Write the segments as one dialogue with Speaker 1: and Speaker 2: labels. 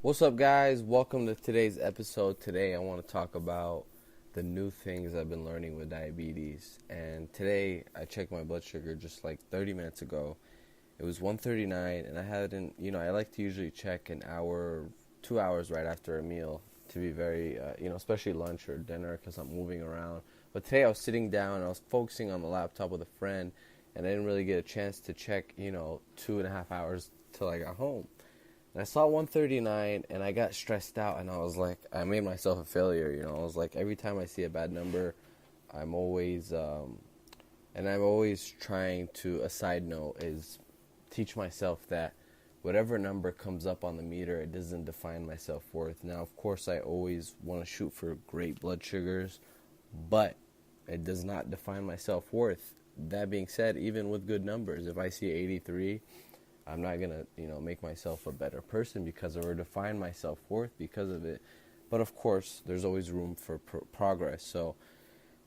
Speaker 1: What's up, guys? Welcome to today's episode. Today, I want to talk about the new things I've been learning with diabetes. And today, I checked my blood sugar just like 30 minutes ago. It was 139, and I hadn't, I like to usually check an hour, 2 hours right after a meal to be very, especially lunch or dinner because I'm moving around. But today, I was sitting down and I was focusing on the laptop with a friend, and I didn't really get a chance to check, 2.5 hours till I got home. And I saw 139 and I got stressed out and I was like, I made myself a failure, I was like, every time I see a bad number, I'm always, and I'm always trying to, a side note is teach myself that whatever number comes up on the meter, it doesn't define my self-worth. Now, of course, I always want to shoot for great blood sugars, but it does not define my self-worth. That being said, even with good numbers, if I see 83, I'm not going to, make myself a better person because or define my self-worth because of it. But of course, there's always room for progress. So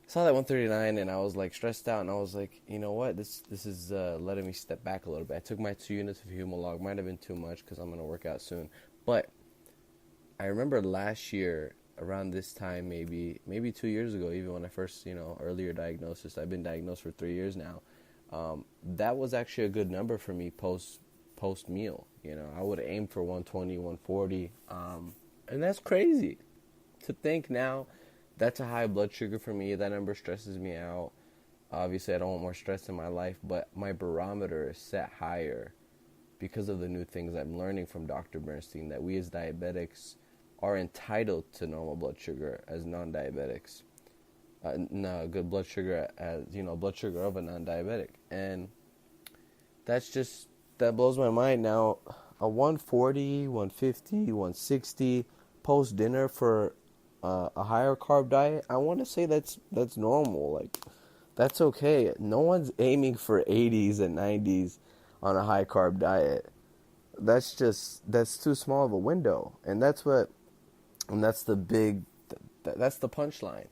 Speaker 1: I saw that 139 and I was like stressed out and I was like, you know what, this is letting me step back a little bit. I took my 2 units of Humalog. Might have been too much because I'm going to work out soon. But I remember last year around this time, maybe 2 years ago, even when I first, earlier diagnosis, I've been diagnosed for 3 years now. That was actually a good number for me post meal. I would aim for 120, 140, and that's crazy to think now. That's a high blood sugar for me. That number stresses me out. Obviously, I don't want more stress in my life, but my barometer is set higher because of the new things I'm learning from Dr. Bernstein, that we as diabetics are entitled to normal blood sugar as non-diabetics. No, good blood sugar as, blood sugar of a non-diabetic. And that blows my mind now. A 140, 150, 160 post dinner for a higher carb diet, I want to say that's normal. Like, that's okay. No one's aiming for 80s and 90s on a high carb diet. That's too small of a window. And that's the punchline.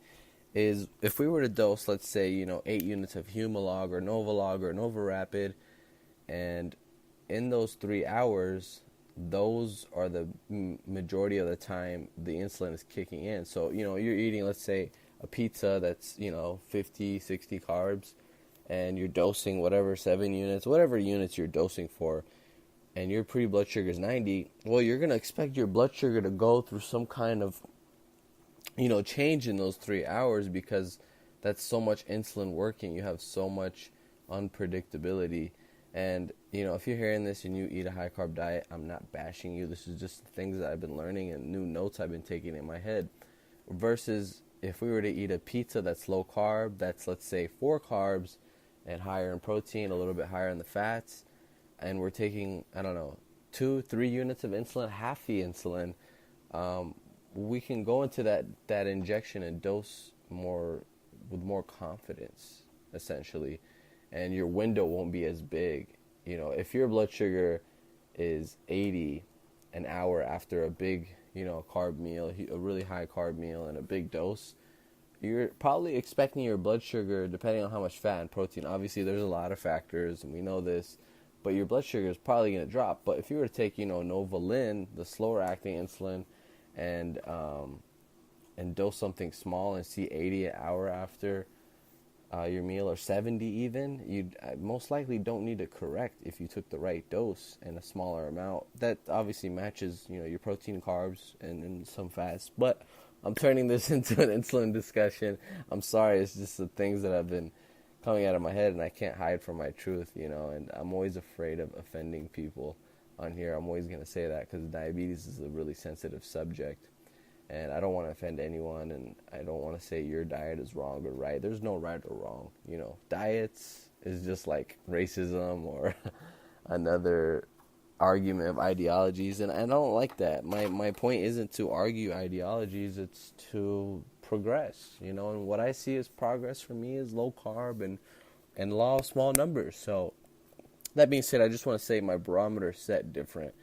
Speaker 1: Is if we were to dose, let's say, 8 units of Humalog or Novolog or NovaRapid, and in those 3 hours, those are the majority of the time the insulin is kicking in. So, you're eating, let's say, a pizza that's, 50, 60 carbs, and you're dosing whatever, 7 units, whatever units you're dosing for, and your pre-blood sugar is 90, well, you're going to expect your blood sugar to go through some kind of, change in those 3 hours because that's so much insulin working. You have so much unpredictability. And, if you're hearing this and you eat a high-carb diet, I'm not bashing you. This is just things that I've been learning and new notes I've been taking in my head. Versus if we were to eat a pizza that's low-carb, that's, let's say, 4 carbs and higher in protein, a little bit higher in the fats, and we're taking, 2, 3 units of insulin, half the insulin, we can go into that injection and dose more with more confidence, essentially. And your window won't be as big. If your blood sugar is 80 an hour after a big, carb meal, a really high carb meal and a big dose, you're probably expecting your blood sugar, depending on how much fat and protein, obviously there's a lot of factors and we know this, but your blood sugar is probably going to drop. But if you were to take, Novolin, the slower acting insulin, and dose something small and see 80 an hour after your meal, or 70 even, you most likely don't need to correct if you took the right dose and a smaller amount. That obviously matches, your protein, carbs, and some fats. But I'm turning this into an insulin discussion. I'm sorry, it's just the things that have been coming out of my head, and I can't hide from my truth, and I'm always afraid of offending people on here. I'm always going to say that because diabetes is a really sensitive subject. And I don't want to offend anyone, and I don't want to say your diet is wrong or right. There's no right or wrong. Diets is just like racism or another argument of ideologies, and I don't like that. My point isn't to argue ideologies, it's to progress, and what I see as progress for me is low carb and law of small numbers. So that being said, I just want to say my barometer is set different.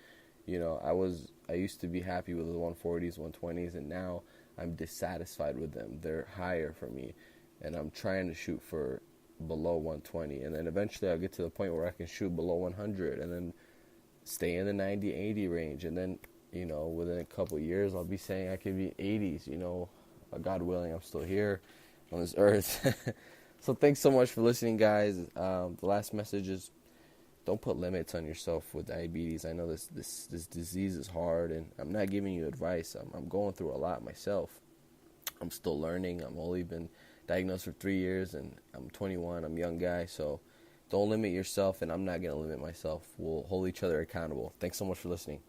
Speaker 1: I used to be happy with the 140s, 120s, and now I'm dissatisfied with them. They're higher for me, and I'm trying to shoot for below 120, and then eventually I'll get to the point where I can shoot below 100, and then stay in the 90-80 range, and then within a couple of years, I'll be saying I could be 80s, God willing, I'm still here on this earth. So thanks so much for listening, guys. The last message is, don't put limits on yourself with diabetes. I know this disease is hard, and I'm not giving you advice. I'm going through a lot myself. I'm still learning. I'm only been diagnosed for 3 years, and I'm 21. I'm a young guy, so don't limit yourself, and I'm not going to limit myself. We'll hold each other accountable. Thanks so much for listening.